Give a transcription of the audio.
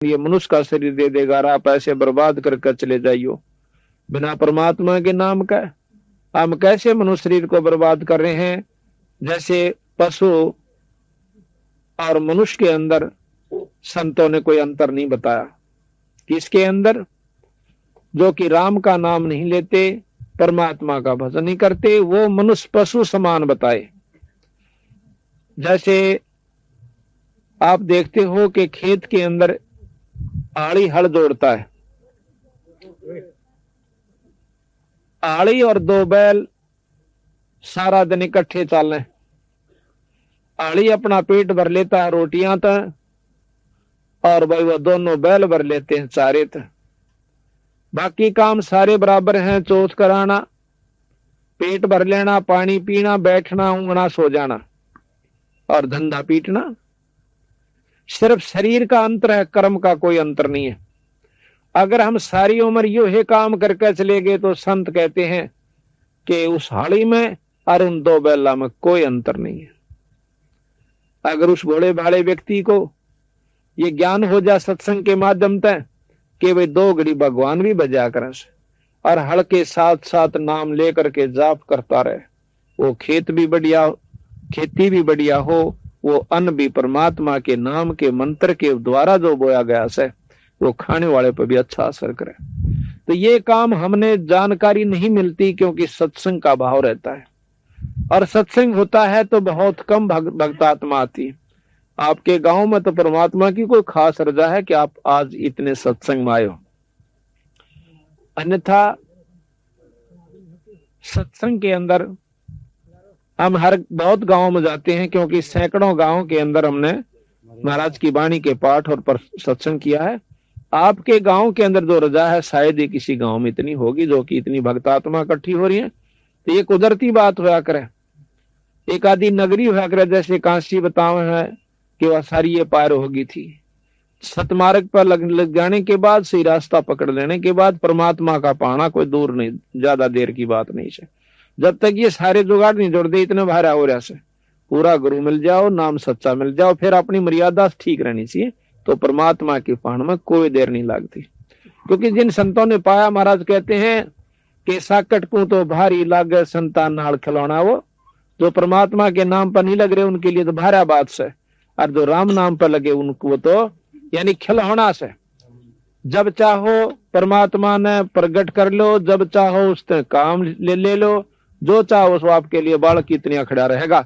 ये मनुष्य का शरीर दे देगा और आप ऐसे बर्बाद करके चले जाइयो बिना परमात्मा के नाम का। हम कैसे मनुष्य शरीर को बर्बाद कर रहे हैं? जैसे पशु और मनुष्य के अंदर संतों ने कोई अंतर नहीं बताया। किसके अंदर? जो कि राम का नाम नहीं लेते, परमात्मा का भजन नहीं करते, वो मनुष्य पशु समान बताए। जैसे आप देखते हो कि खेत के अंदर आड़ी हल जोड़ता है, आड़ी और दो बैल सारा दिन इकट्ठे चल रहे। आड़ी अपना पेट भर लेता है रोटियां तक, और भाई वो दोनों बैल भर लेते हैं चारे तक। बाकी काम सारे बराबर हैं, चोट कराना, पेट भर लेना, पानी पीना, बैठना, ऊँगना, सो जाना और धंधा पीटना। सिर्फ शरीर का अंतर है, कर्म का कोई अंतर नहीं है। अगर हम सारी उम्र यो ही काम करके चले गए तो संत कहते हैं कि उस हाड़ी में और उन दो बैला में कोई अंतर नहीं है। अगर उस भोले भाले व्यक्ति को ये ज्ञान हो जाए सत्संग के माध्यम से कि वे दो घड़ी भगवान भी बजा कर और हल के साथ साथ नाम लेकर के जाप करता रहे, वो खेत भी बढ़िया, खेती भी बढ़िया हो, वो अन्न भी परमात्मा के नाम के मंत्र के द्वारा जो बोया गया है वो खाने वाले पर भी अच्छा असर करे। तो ये काम हमने जानकारी नहीं मिलती क्योंकि सत्संग का भाव रहता है, और सत्संग होता है तो बहुत कम भक्तात्मा आती है। आपके गांव में तो परमात्मा की कोई खास रजा है कि आप आज इतने सत्संग में आए हो। अन्यथा सत्संग के अंदर हम हर बहुत गांव में जाते हैं, क्योंकि सैकड़ों गांव के अंदर हमने महाराज की वाणी के पाठ और सत्संग किया है। आपके गांव के अंदर जो रजा है शायद ही किसी गांव में इतनी होगी जो कि इतनी भक्तात्मा इकट्ठी हो रही है। तो ये कुदरती बात होया करे, एक आदि नगरी होया करे। जैसे काशी बताओ है कि वह सारी ये पार होगी थी, सतमार्ग पर लग जाने के बाद सही रास्ता पकड़ लेने के बाद परमात्मा का पाना कोई दूर नहीं, ज्यादा देर की बात नहीं है। जब तक ये सारे जुगाड़ नहीं जोड़ दे इतने भारा हो रहा से, पूरा गुरु मिल जाओ, नाम सच्चा मिल जाओ, फिर अपनी मर्यादा ठीक रहनी चाहिए, तो परमात्मा की पाण में कोई देर नहीं लगती। क्योंकि जिन संतों ने पाया, महाराज कहते हैं कि साकट को तो भारी लागे संतान नाल खिलौना। वो जो परमात्मा के नाम पर नहीं लग रहे उनके लिए तो भारा बात से, और जो राम नाम पर लगे उनको तो यानी खिलौना से। जब चाहो परमात्मा ने प्रकट कर लो, जब चाहो उससे काम ले लो, जो चाहो उसको आपके लिए बाल की इतनी खड़ा रहेगा।